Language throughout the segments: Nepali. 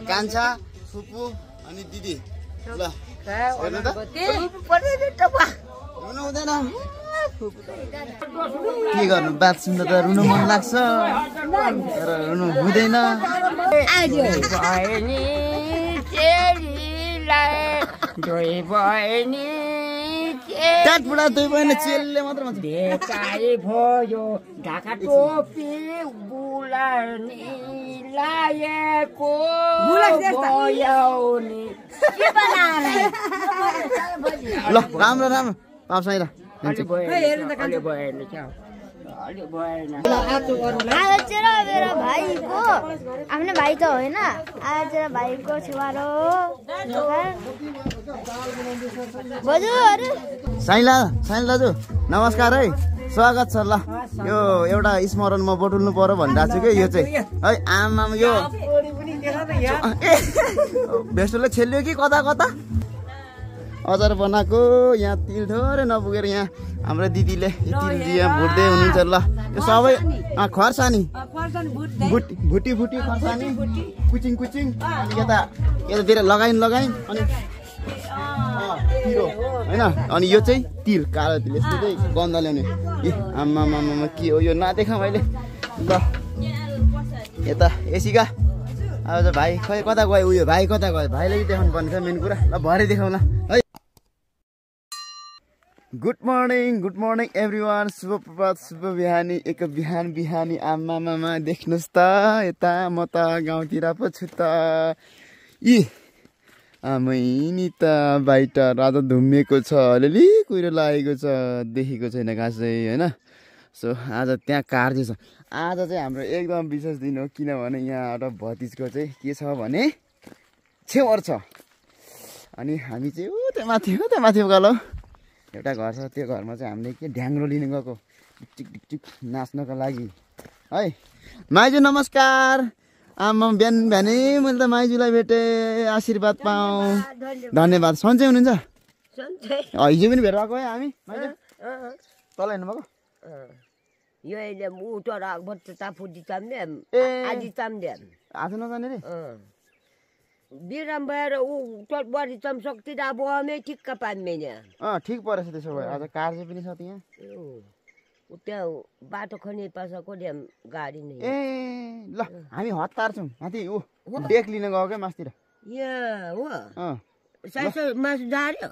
कान्छा फुपू अनि दिदी ल हेर्नु त रुनु हुँदैन के गर्नु बात सुन्दा त रुनु मन लाग्छ तर रुनु हुँदैन बुढा दुई बहिनी चेलले मात्र भन्छ भेकाइ भयो ढाका टोपी बुलानी लाएको ल राम्रो राम्रो पाउँछ है आज चाहिँ मेरो भाइको आफ्नो भाइ त होइन आज चाहिँ भाइको छुवारो साइला दाजु नमस्कार है स्वागत छ ल यो एउटा स्मरण म बटुल्नु पर्यो भनिरहेको छु कि यो चाहिँ है आमा यो भेस्टुले छेल्यो कि कता कता अचार बनाएको यहाँ तिल थोरै नपुगेर यहाँ हाम्रो दिदीले तिल यहाँ भुट्दै हुनुहुन्छ ल यो सबै खर्सानी भुटी खर्सानी कुचिङ अनि यतातिर लगाइन अनि पिरो होइन अनि यो चाहिँ तिल कालो तिल यस्तो चाहिँ गन्ध ल्याउने आमा के हो यो नदेखा मैले ल यता एसीका अब चाहिँ भाइ खै कता गयो उयो भाइ कता गयो भाइलाई देखाउनु पर्ने छ मेन कुरा ल भरे देखाउँला है गुड मर्निङ एभ्रिवान शुभ प्रभात शुभ बिहानी एक बिहानी आमा देख्नुहोस् त यता म त गाउँतिर पो छु त आमै नि त बाहिर रातो धुम्मिएको छ अलिअलि कुहिरो लागेको छ देखेको छैन खासै होइन सो आज त्यहाँ कार्य छ आज चाहिँ हाम्रो एकदम विशेष दिन हो किनभने यहाँ एउटा भतिजको चाहिँ के छ भने छेवर छ अनि हामी चाहिँ त्यहाँ माथि उकालो एउटा घर छ त्यो घरमा चाहिँ हामीले के ढ्याङ्ग्रो लिनु गएको टिक नाच्नको लागि है माइजू नमस्कार आमा बिहानै मैले त माइजूलाई भेटेँ आशीर्वाद पाऊँ धन्यवाद सन्चै हुनुहुन्छ हिजो पनि भेट भएको है हामी माइजू तल हेर्नुभएको आज नजाने रे बिराम भएर ऊ बढी चमसक्ति अब अमे ठिक्क पान्दैन ठिक परेछ त्यसो भए आज कार्य पनि छ त्यहाँ त्यहाँ बाटो खने पासाको ड्याम गाडी नै ए ल हामी हतार छौँ माथि ऊ डेक लिन गयो क्या मासतिर यहाँ हो मासु झार्यो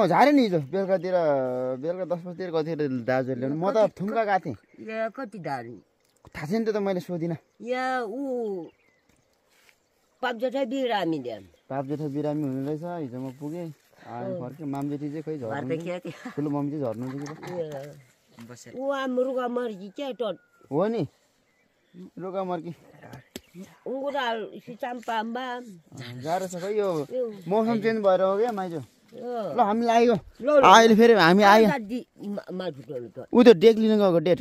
झार्यो नि हिजो बेलुका 10 बजीतिर गएको थिएँ दाजुहरूले ल्याउनु म त थुम्का गएको थिएँ यहाँ कति धार्ने थाहा छैन त्यो त मैले सोधिनँ यहाँ ऊ पापजेठा बिरामी बिरामी हुनु रहेछ हिजो म पुगेँ फर्केँ मामजेठी चाहिँ खै झर्नु ठुलो मम्मी चाहिँ झर्नुहुन्छ कि रुगा मर्की क्या टट हो नि रुगा मर्की गाह्रो छ खै यो मौसम चेन्ज भएर हो क्या माइजू ल हामी लाग्यो अहिले फेरि हामी आयो ऊ त्यो डेक लिनु गएको डेट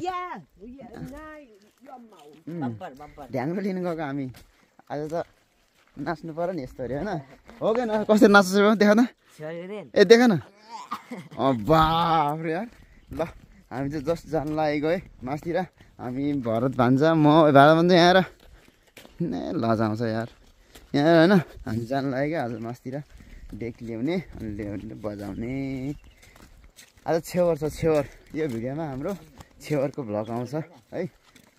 ढ्याङ्ग्रो लिनु गएको हामी आज त नाच्नु पर्यो नि यस्तो अरे होइन हो कि न कसरी नाच्छ देखा न ए देख न बाफ्रे यार ल हामी चाहिँ जस्ट जान लागेको है मासतिर हामी भरत भान्जा म भाडा भन्दा यहाँ र लजाउँछ यार यहाँ होइन हामी जान लागेको आज मासतिर डेक ल्याउने अनि ल्याउने बजाउने आज छेवर छ यो भिडियोमा हाम्रो छेवरको भ्लग आउँछ है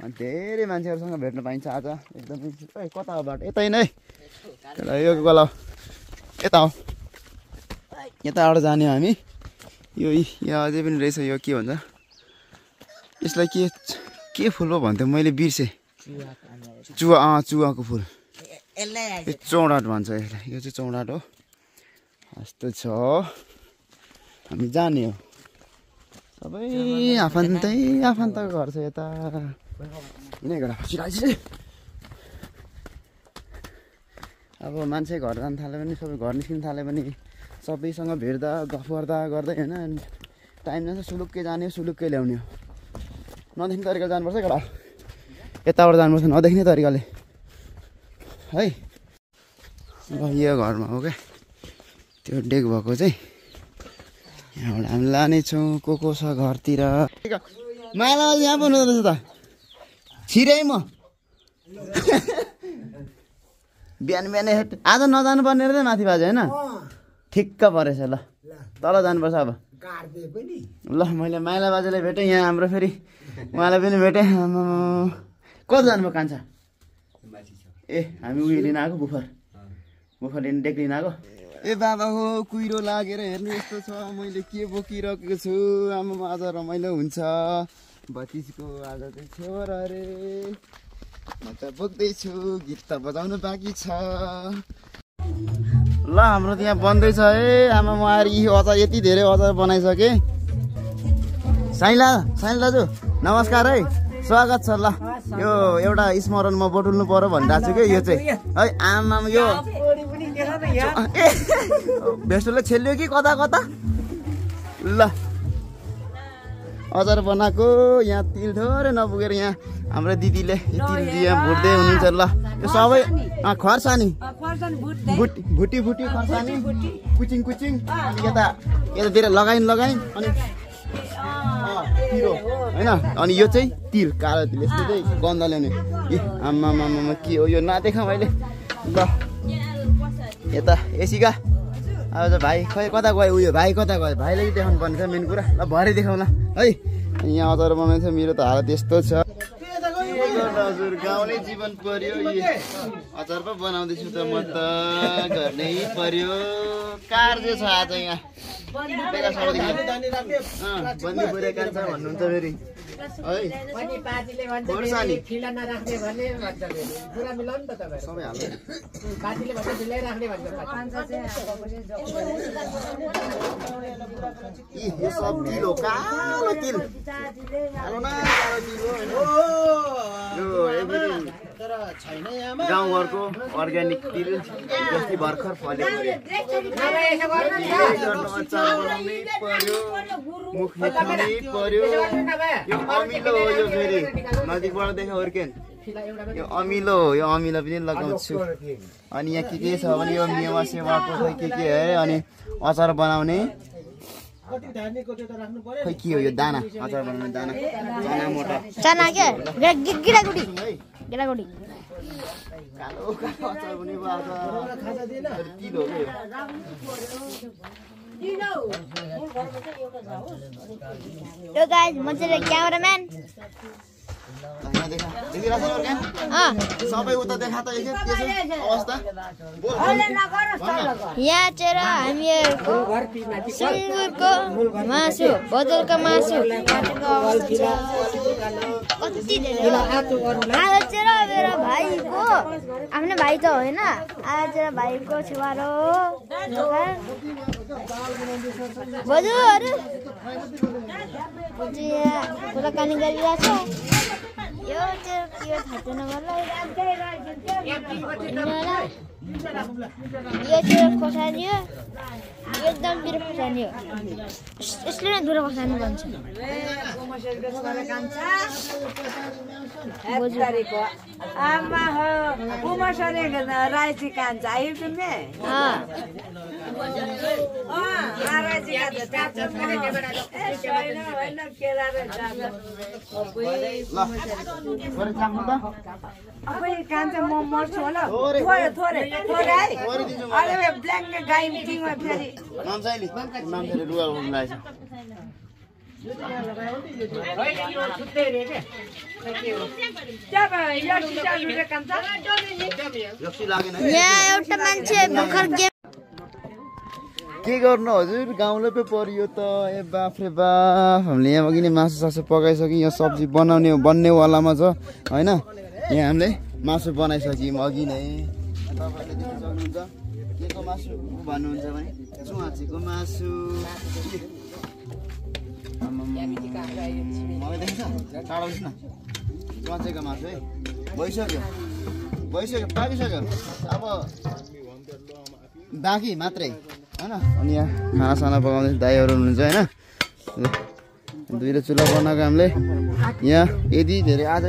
अनि धेरै मान्छेहरूसँग भेट्न पाइन्छ आज एकदमै कता हो बाटो यतै नै यो गला यता हो यताबाट जाने हामी यो अझै पनि रहेछ यो के भन्छ यसलाई के फुल हो भन्थ्यो मैले बिर्सेँ चुवाको फुल यो चौडाट भन्छ यसलाई यो चाहिँ चौडाट हो यस्तो छ हामी जाने हो सबै आफन्तको घर छ यता अब मान्छे घर जान थाल्यो भने सबै घर निस्किन थाल्यो भने सबैसँग भेट्दा गफ गर्दै होइन टाइम जान्छ सुलुक्कै जाने सुलुक्कै ल्याउने हो नदेख्ने तरिकाले जानुपर्छ केटा यताबाट जानुपर्छ नदेख्ने तरिकाले है यो घरमा हो क्या त्यो डेक भएको चाहिँ यहाँबाट हामी लानेछौँ को छ घरतिर माला यहाँ पनि रहेछ त छिरै म बिहान बिहानै आज नजानु पर्ने रहेछ माथि बाजे होइन ठिक्क परेछ ल तल जानुपर्छ अब ल मैले माइला बाजेलाई भेटेँ यहाँ हाम्रो फेरि उहाँलाई पनि भेटेँ कति जानुभयो कान्छा ए हामी उयो लिन आएको बुफर लिन डेक लिन आएको ए बाबा हो कुहिरो लागेर हेर्नु यस्तो छ मैले के बोकिरहेको छु आमामा आज रमाइलो हुन्छ भतिजको आज चाहिँ छोरा अरे म त बोक्दैछु गीत त बजाउनु बाँकी छ ल हाम्रो त्यहाँ बन्दैछ है आमा म आएर यी अचार यति धेरै अचार बनाइसकेँ साइला दाजु नमस्कार है स्वागत छ ल यो एउटा स्मरण म बटुल्नु पर्यो भनिरहेको छु कि यो चाहिँ है आमामा यो भेस्टोले छेल्यो कि कता कता ल अचार बनाएको यहाँ तिल थोरै नपुगेर यहाँ हाम्रो दिदीले तिल यहाँ भुट्दै हुनुहुन्छ ल यो सबै खर्सानी भुटी खर्सानी कुचिङ अनि यतातिर लगाइन अनि पिरो होइन अनि यो चाहिँ तिल कालो तिल यस्तो चाहिँ गन्ध ल्याउने ए आमामा के हो यो नदेखा मैले ल यता एसीका अब चाहिँ भाइ खै कता गयो उयो भाइ कता गयो भाइले देखाउनु पर्ने छ मेन कुरा ल भरे देखाउला है यहाँ अचार बनाउँछ मेरो त हालत यस्तो छ हजुर गाउँले जीवन पर्यो अचार पो बनाउँदैछु त म त गर्नै पर्यो कार्य छ आज यहाँ बन्दी पुरै कान्छ भन्नुहुन्छ फेरि यो सब तिल हो कालो तिल गाउँघरको अर्ग्यानिक तिल जस्तै भर्खर फलेको पर्यो यो अमिलो हो यो फेरि नजिकबाट देखा हुर्केन यो अमिलो हो यो अमिलो पनि लगाउँछु अनि यहाँ के छ भने यो मेवा सेवाको खै के है अनि अचार बनाउने खै के हो यो दाना अचार बनाउने दाना चना मोटा चना के गिरागुडी कालो अचार बनेको आज तिल हो यो गाइस म चाहिँ क्यामेराम्यान सबै उता देखा त अवस्था यहाँ चाहिँ हामीहरूको सुँगुरको मासु बदलको मासु कति धेरै आज चाहिँ मेरो भाइको आफ्नो भाइ त होइन आज चाहिँ भाइको छेवारो बजुहरू कुराकानी गरिरहेछ यो चाहिँ के थाहा छैन मलाई यो चाहिँ खोर्सानी हो एकदम पिरो खोर्सानी हो यसले नै दुरो खोर्सानी भन्छ आमा हो कुमसरे राइसी कान्छ आइपुग्छ मे कान्छ म मर्छु होला थोरै अरे ब्ल्याङ्क गाई मिटिङमा फेरि यहाँ एउटा मान्छे भर्खर के गर्नु हजुर गाउँले पो परियो त ए बाफ रे बाफ हामीले यहाँ अघि नै मासु सासु पकाइसक्यौँ यहाँ सब्जी बन्नेवालामा छ होइन यहाँ हामीले मासु बनाइसक्यौँ अघि नै तपाईँहरूले देख्न सक्नुहुन्छ के को मासु भन्नुहुन्छ भने चुवाचीको मासु मलाई देख्छ टाढा उठ्छ न चुवाचीको मासु है भइसक्यो पाकिसक्यो अब बाँकी मात्रै होइन अनि यहाँ खानासाना पकाउँदै दाइहरू हुनुहुन्छ होइन दुईवटा चुल्हा बनाएको हामीले यहाँ यति धेरै आज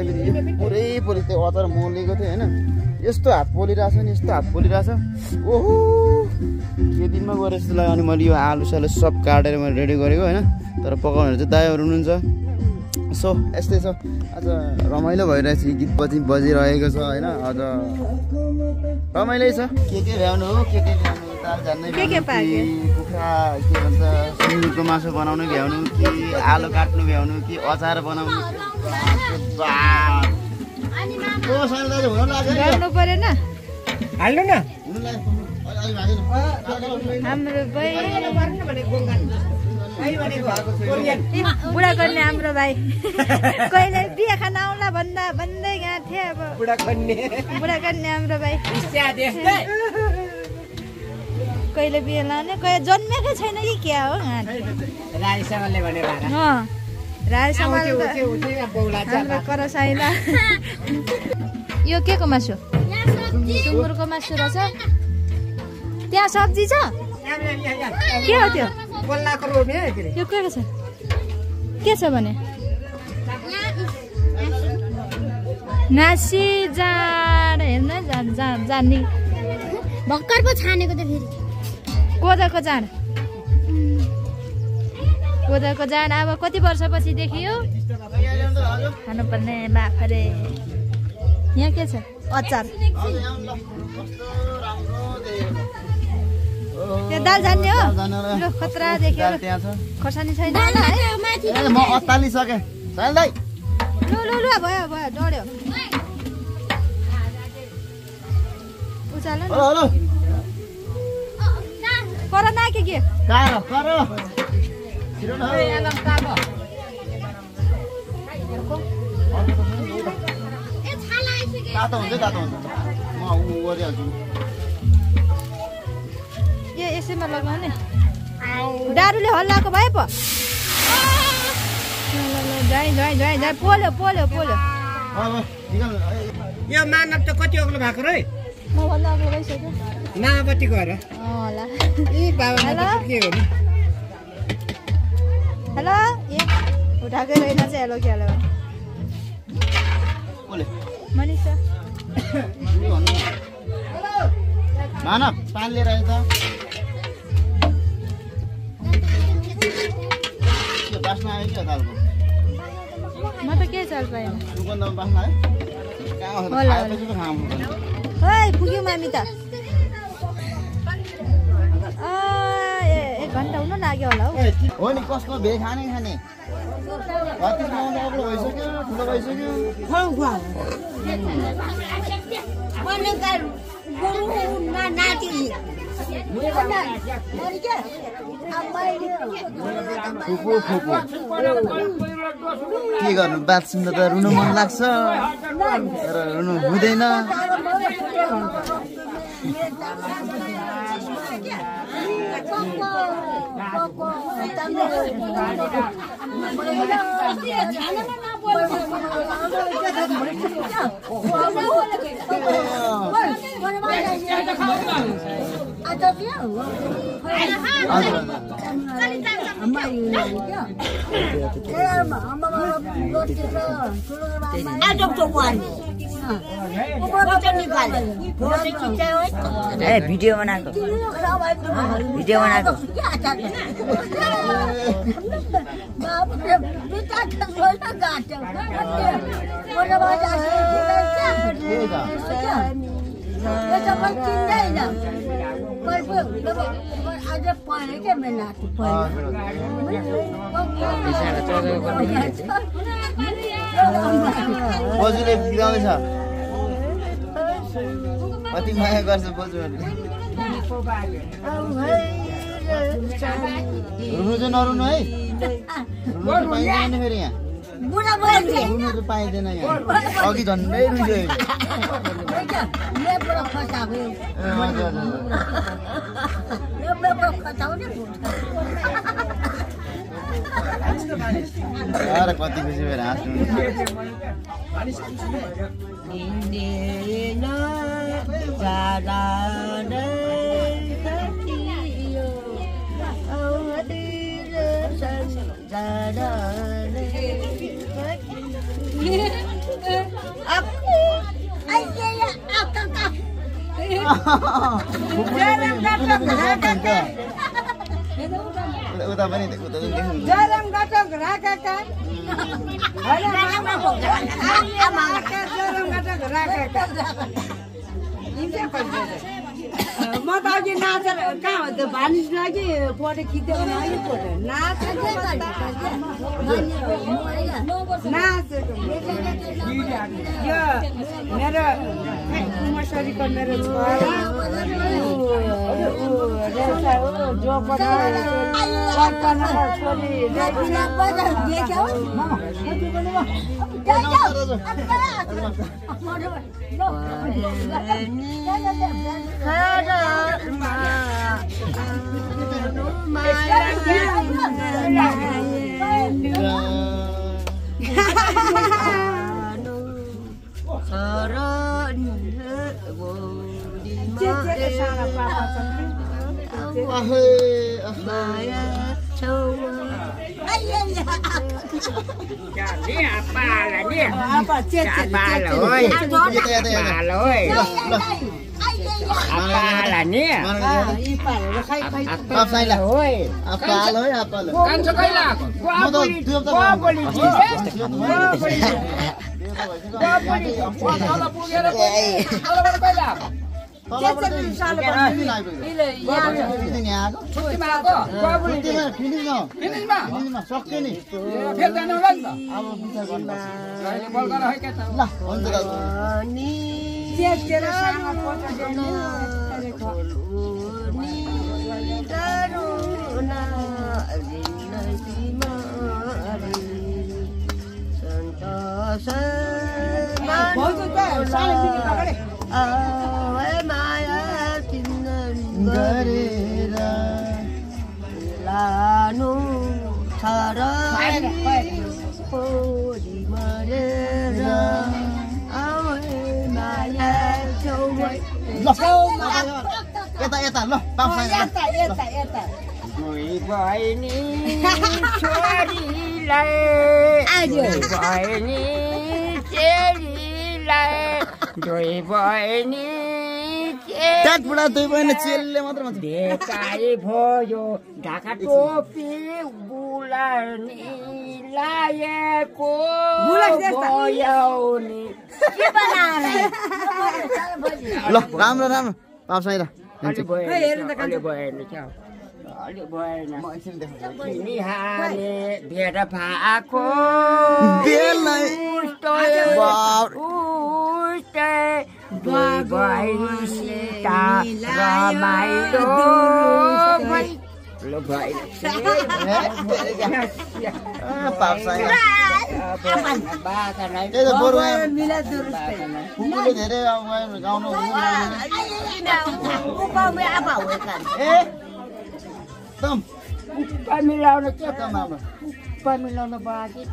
पुरै पोली त्यो अचार मोलेको थियो होइन यस्तो हात पोलिरहेछ नि ओहो के दिनमा गएर जस्तो लाग्यो अनि मैले यो आलु सालु सब काटेर मैले रेडी गरेको होइन तर पकाउनेहरू चाहिँ दाइहरू हुनुहुन्छ सो यस्तै छ आज रमाइलो भइरहेछ गीत बजिरहेको छ होइन अझ रमाइलो छ के भ्याउनु हो के भ्याउनु दाल जान्नै कुखुरा के भन्छ सुँगुरको मासु बनाउनु भ्याउनु कि आलु काट्नु भ्याउनु कि अचार बनाउनु गर्नु परेन हाल्नु न हाम्रो बुढा गर्ने हाम्रो भाइ कहिले बिहा खान आउला भन्दै गएको थिएँ अब बुढा गर्ने हाम्रो भाइ कहिले बिहा लाने कहिले जन्मेकै छैन कि क्या हो हाम्रो करसाइला यो के को मासु सुँगुरको मासु रहेछ त्यहाँ सब्जी छ के हो त्यो यो के छ के छ भने नासी जाँड हेर्न जाने भर्खर पो छानेको त फेरि कोदाको जाँड अब कति वर्षपछि देखियो खानुपर्ने बाफरे यहाँ के छ अचार त्यो दाल जान्ने हो ल खतरा देख्यो खोर्सानी छैन म अत्तालिसके साइल दाइ ल भयो डढ्यो उचाल्नु न हेलो कोरोना के कारो छिटो न तातो हुन्छ म गरिहाल्छु यो यसैमा लगाउने दारुले हल्लाएको भए पो जाई पोल्यो यो मानव त कति अग्लो भएको रे म भन्दा अग्लो भइसक्यो नापतिको हेर होला ए बाबा के हो नि हेलो ए उठाएकै रहेन चाहिँ हेलो के हेलो मनिषा मानव पान लिएर आएछ बास्न आयो कि दालको म त के चाल पाएन सुगन्धमा बास्न आयो खाएपछि त खानु है पुग्यो मामी त 1 घन्टा हुन लाग्यो होला हो नि कसको भे खाने कति अग्लो भइसक्यो ठुलो भइसक्यो के गर्नु बात सुन्दा त रुनु मन लाग्छ तर रुनु हुँदैन भिडियो बनाएको बोजूले बिगाउँदैछ कति माया गर्छ बोजूहरूले रुनु चाहिँ नरुनु है रुनु पाइँदैन फेरि यहाँ रुनु चाहिँ पाइँदैन यहाँ अघि झन्डै रुइसक्यो कति खुसी भएर हाँस्नु उता पनि उता देख्नु जरम गटक राखेका म त अघि नाचेर कहाँ हो त्यो भानिस लागि फोटो खिचेको लागि फोटो नाचेको यो मेरो कुमसरीको मेरो छोरा जो यता ल दुई बहिनी छोरीलाई बहिनी चेलीलाई दुई बहिनी बुढा दुई बहिनी चेलीले मात्र भेकाइ भयो ढाका टोपी बुलानी लाएको बयाउने ल राम्रो राम्रो पाप साइला निहाले भेट भएको रमाइलो मिलाउन के मिलाउन बाँकी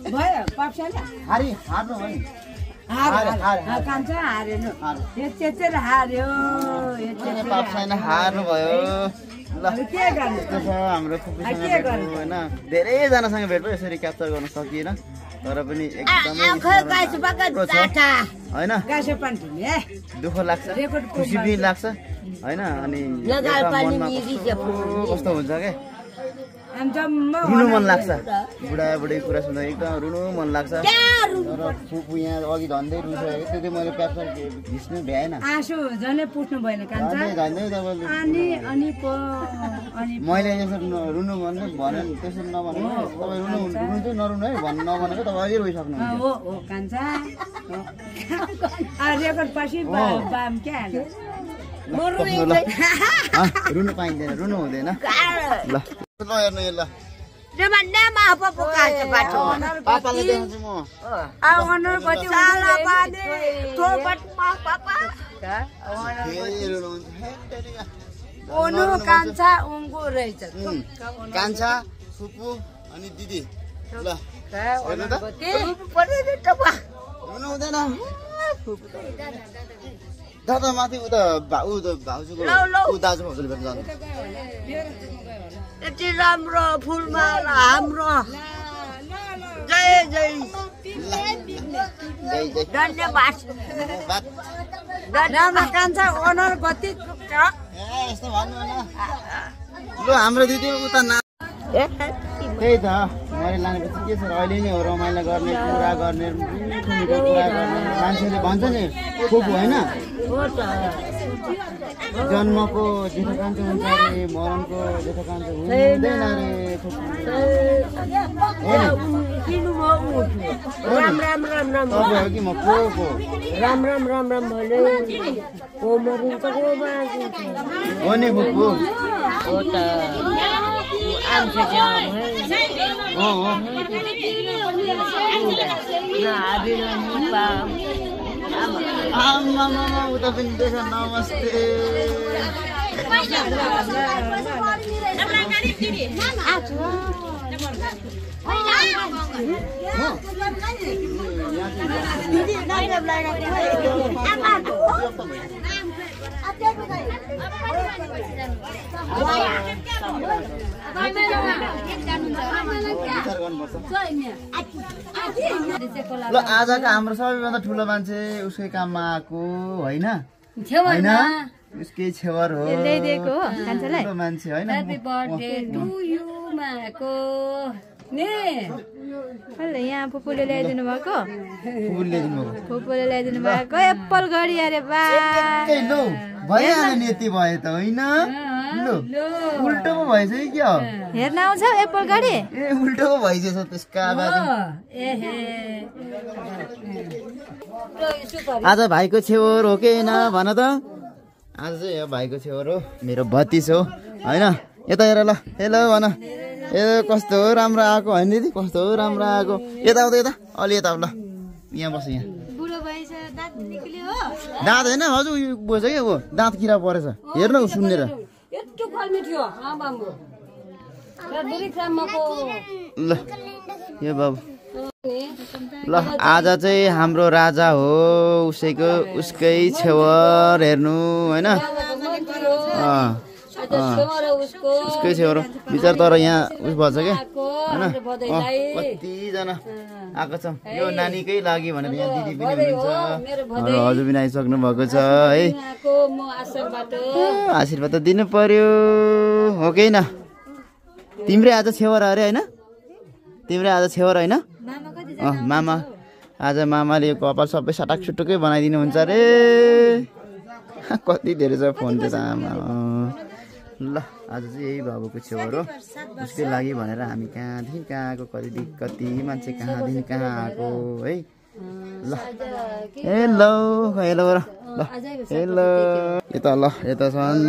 भयो पाप्साले हार्नु भयो नि कान्छ हारेन यति हार्यो पाप छैन हार्नु भयो ल के गर्नु हाम्रो होइन धेरैजनासँग भेट भयो यसरी क्याप्चर गर्न सकिएन तर पनि एकदमै होइन दुःख लाग्छ खुसी पनि लाग्छ होइन अनि कस्तो हुन्छ क्या रुनु मन लाग्छ बुढाबुढी कुरा सुन्दा एकदम रुनु मन लाग्छ तर फुपू यहाँ अघि झन्डै रुइसकेको त्यो चाहिँ मैले क्याप्चर घिच्नु भ्याएन आँसु झनै पुट्नु भएन मैले यसरी रुनु भन्नु भने त्यसरी नभनेको तपाईँ रुनु चाहिँ नरुनु है भन्नु नभनेको तपाईँ अघि रोइसक्नु रुनु पाइँदैन रुनु हुँदैन ल हेर्नु ल पापालाई देखाउँछु म कान्छा फुपू अनि दिदी ल हेर्नु त रुनु हुँदैन दादा माथि उता भाउजूको दाजु भाउजूले भेट्न जानु यति राम्रो फुलमाला हाम्रो जय जय धन्यवाद कान्छ ओनर गति यस्तो भन्नु न ल हाम्रो दिदी उता ना त्यही त मैले लानेपछि के छ अहिले नै हो रमाइलो गर्ने कुरा गर्ने मिठो कुरा गर्ने मान्छेले भन्छ नि फुपू होइन जन्मको जेठो कान्छो हुन्छ अरे मरणको जेठो कान्छो हुँदैन अरे तपाईँ हो कि म को राम राम राम राम भन्यो को मरिन्छ को बाँचिन्छ हो नि फुपू हो त आमा उता पनि देख नमस्ते ल आजको हाम्रो सबैभन्दा ठुलो मान्छे उसकै काममा आएको होइन होइन उसकै छेवर हो ठुलो मान्छे होइन यहाँ फुपूले ल्याइदिनु भएको फुपूले ल्याइदिनु भएको एप्पल घडी अरे बा भइहाल्यो नि यति भयो त होइन उल्टो पो भएछ कि क्या हो हेर्न आउँछ एप्पल घडी ए उल्टो पो भइसकेछ त्यसका बाजु आज भाइको छेवर हो कि होइन भन त आज चाहिँ यो भाइको छेवर हो मेरो भतिज हो होइन यता हेर ल हेलो भन ए कस्तो राम्रो आएको होइन दिदी कस्तो राम्रो आएको यता आउँदा यता अलि यता ल यहाँ बस यहाँ दाँत होइन हजुर उयो बोल्छ कि अब दाँत किरा परेछ हेर्न ऊ सुनेर ल यो बाबु ल आज चाहिँ हाम्रो राजा हो उसकै छेवर हेर्नु होइन उसकै छेवर विचार तर यहाँ उस भन्छ क्या होइन कतिजना आएको छ यो नानीकै लागि भनेर यहाँ दिदी पनि हुनुहुन्छ हजुर पनि आइसक्नु भएको छ है आशीर्वाद त दिनु पर्यो हो कि न तिम्रै आज छेवर अरे होइन तिम्रै आज छेवर होइन मामा आज मामाले यो कपाल सबै सटाक सुटुकै बनाइदिनुहुन्छ अरे कति धेरै छ फोन त्यो त आमा ल आज चाहिँ यही बाबुको छेवर हो उसकै लागि भनेर हामी कहाँदेखि कहाँ आएको कति मान्छे कहाँदेखि कहाँ आएको है ल हेलो हेलो ल हेलो यता ल यता छन्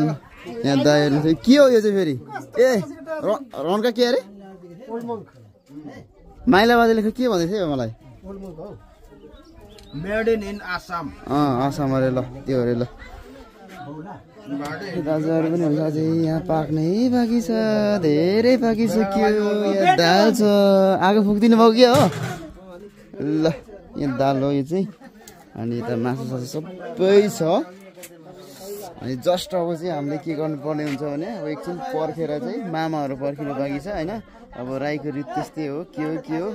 यहाँ दाइहरू चाहिँ के हो यो चाहिँ फेरि ए रनका के अरे माइला बाजेले के भन्दै थियो मलाई मेड इन आसाम आसाम अरे ल त्यो अरे ल दाजुहरू पनि हुन्छ अझै यहाँ पाक्नै बाँकी छ धेरै बाँकी छ के हो यहाँ दाल छ आगो फुक्दिनु भयो कि हो ल यहाँ दाल हो यो चाहिँ अनि यता मासु सासु सबै छ अनि जस्ट अब चाहिँ हामीले के गर्नुपर्ने हुन्छ भने अब एकछिन पर्खेर चाहिँ मामाहरू पर्खिनु बाँकी छ होइन अब राईको रीत त्यस्तै हो के हो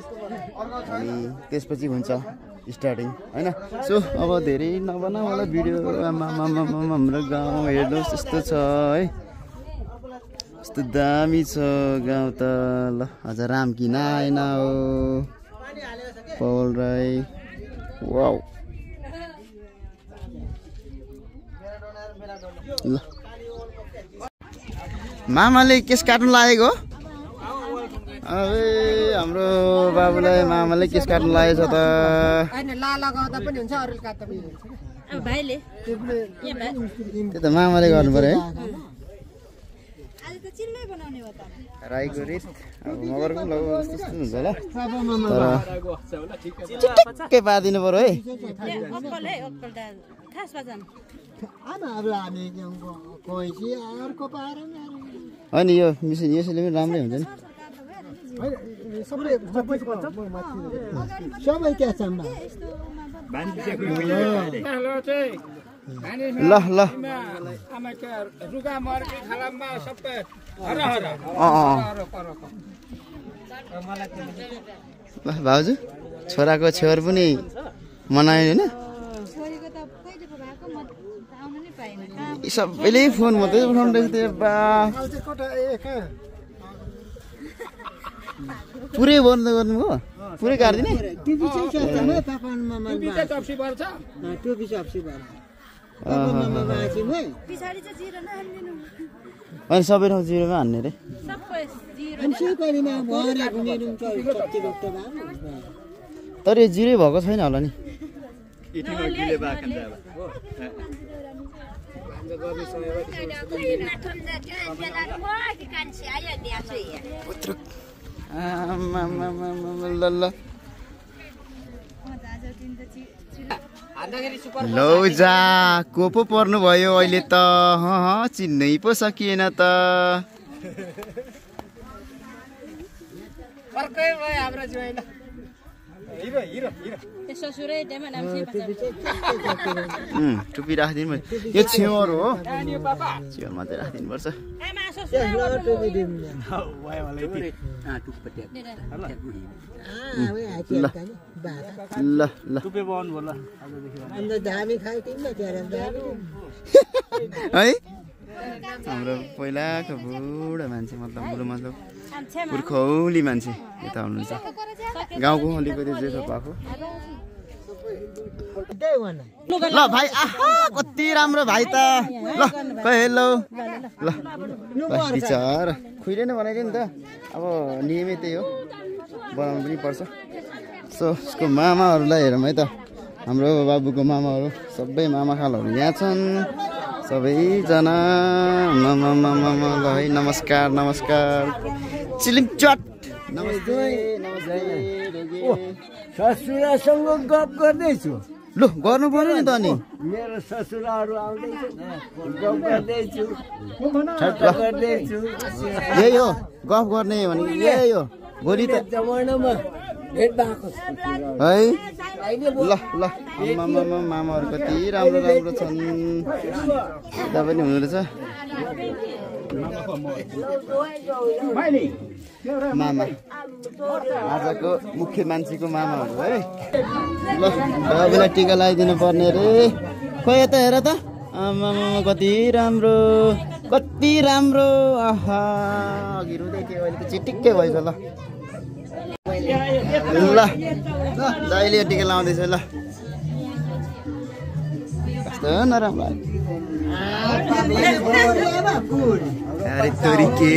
अनि त्यसपछि हुन्छ स्टार्टिङ होइन सो अब धेरै नबना होला भिडियो हाम्रो गाउँ हेर्नुहोस् यस्तो छ है यस्तो दामी छ गाउँ त ल अझ राम किन आएन हो पवल राई वाउ ल मामाले केस काट्नु लागेको अबे हाम्रो बाबुलाई मामाले केस काट्नु लागेछ त त्यो त मामाले गर्नु पर्यो है राईको रित अब मगरको लगभग त्यस्तो हुन्छ होला तर चिट्टै पारिदिनु पर्यो है होइन यो मिसिन यसैले पनि राम्रै हुन्छ नि ल ल ल भाउजू छोराको छेवर पनि मनायो होइन सबैले फोन मात्रै उठाउनु रहेछ त्यो बा पुरै बन्द गर्नुभयो पुरै काट्दिने अनि सबै ठाउँ जिरोमा हान्ने रे तर यो जिरै भएको छैन होला नि लौ जा को पो पर्नु भयो अहिले त चिन्नै पो सकिएन त टुपी राखिदिनु यो छेउहरू हो छेउमा चाहिँ राखिदिनु पर्छ ल ल है हाम्रो पहिलाको बुढो मान्छे मतलब पुर्खौली मान्छे यता हुनुहुन्छ गाउँको अलिकति जेठो भएको ल भाइ आहा कति राम्रो भाइ त ल हेलो ल विचार खुइले नै बनाइदियो नि त अब नियमित त्यही हो बनाउनु पनि पर्छ सो उसको मामाहरूलाई हेरौँ है त हाम्रो बाबुको मामाहरू सबै मामा खालहरू यहाँ छन् सबैजना ल है नमस्कार नमस्कार चिलिम चट नमस्ते नमस्ते ससुरासँग गफ गर्दैछु लु गर्नु पर्यो नि त अनि मेरो ससुराहरू आउँदैछ गफ गर्दैछु ठट्टा गर्दैछु यही हो गफ गर्ने भने यही हो भोलि त जमानामा भेट भएको है ल ल मामाहरू कति राम्रो राम्रो छन् यता पनि हुनु रहेछ मामा आजको मुख्य मान्छेको मामाहरू है ल बाबुलाई टिका लगाइदिनु पर्ने रे खोइ यता हेर त आमा कति राम्रो आहा अघि रुँदै थियो अहिले त चिटिक्कै भएछ ल ल दाइले टिका लाउँदैछ ल कस्तो नराम्रो अरे तोरीके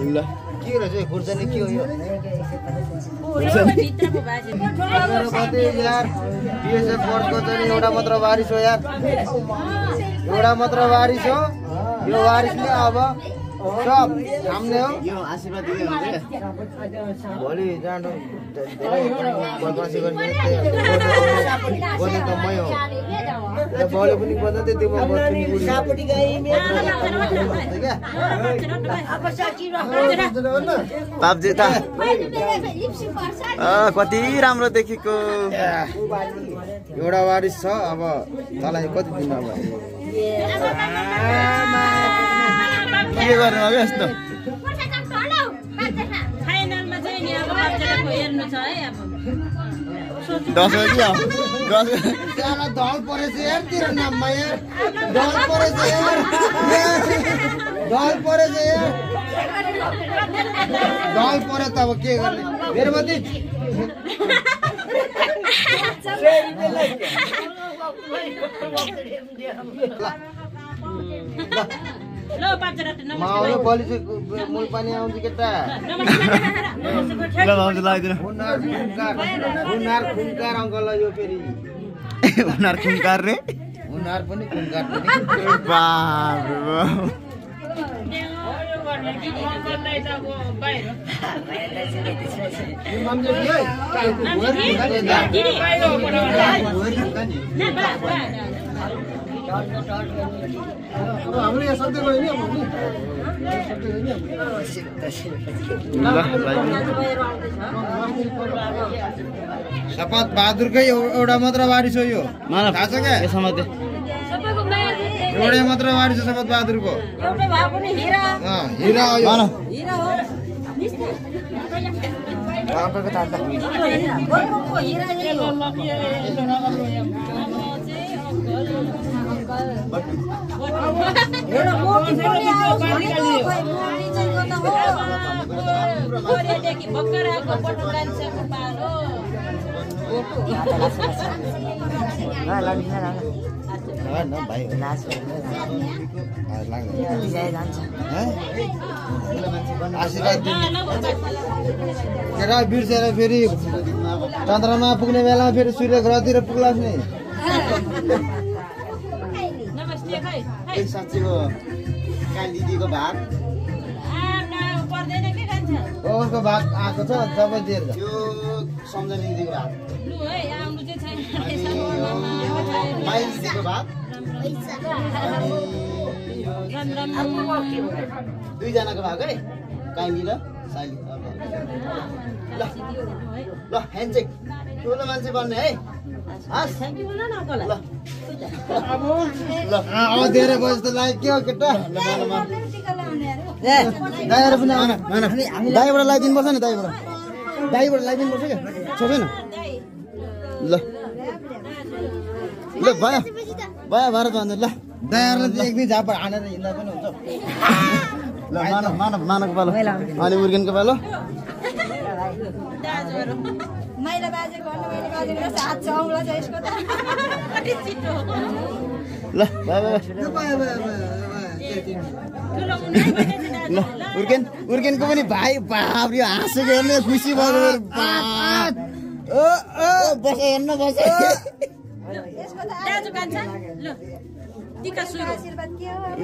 ल के रहेछ खुर्सानी के हो यो यार बिएसएफ फोर्सको चाहिँ एउटा मात्र वारिस हो यार एउटा मात्र वारिस हो यो वारिसले अब सब सामने हो यो आशीर्वाद दिँदै हुन्छ भोलि जाँडो बदमासी गर्ने त मै हो भोलि पनि बजाउँदै त्यो बाबजेता कति राम्रो देखेको एउटा वारिस छ अब तँलाई कति दिन अब के गर्नु अब यस्तो दस हो कि दल परेछ यार तेरो नाममा यार दल परेछ यार दल परेछ यार दल परे त अब के गर्ने मेरो मात्रै माउले बलि चाहिँ मूल पानी आउँछ केटा हुनार खुङ्कार अङ्कल यो फेरि हुनार खुङ्कार रे हुनार पनि खुङ्कार पनि हाम्रो यहाँ सक्दै गयो नि शपथ बहादुरकै एउटा मात्र वारिस हो यो थाहा छ क्या एउटै मात्र वारिस हो शपथ बहादुरको हिरा हो आशीर्वाद दिनु केटा बिर्सेर फेरि चन्द्रमा पुग्ने बेला फेरि सूर्य ग्रहतिर पुग्लास् नि साँच्ची हो काली दिदीको भाग उसको भाग आएको छ जब दिएर यो सम्झनी दिदीको भाग माइल दिदीको भाग दुईजनाको भाग है काइली र साइली ल ल ह्यान्डसेक ठुलो मान्छे बन्ने है ल अब धेरै बजे त लाग्यो के हो केटा दाइबाट पनि दाइबाट लगाइदिनुपर्छ नि दाइबाट लगाइदिनुपर्छ क्या छोपेन ल ल भयो भारत भन्नु ल दाइहरूलाई चाहिँ एक दुई झापा हानेर हिँड्दा पनि हुन्छ ल मानवको पालो अनि उर्गेनको पालो ल ल उर्गेनको पनि भाइ बाप यो हाँसेको हेर्ने खुसी भयो बस हेर्नु बस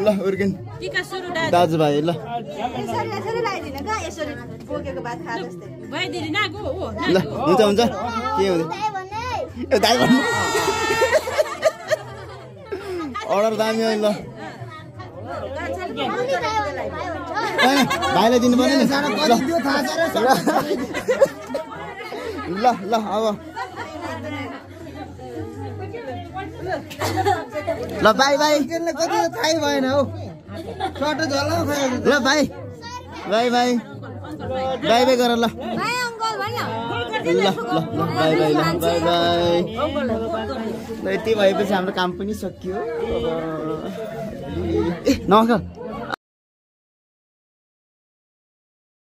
ल उर्गेन दाजुभाइ ल ल हुन्छ हुन्छ के हुँदैन दाइ भन्नु अर्डर दामी हो ल भाइलाई दिनु पर्ने ल ल अब ल बाई बाई कति थाहै भएन हौ ल भाइ बाई बाई बाई बाई गर ल ल ल बाई बाई ल बाई बाई ल यति भएपछि हाम्रो काम पनि सकियो ए नमस्कार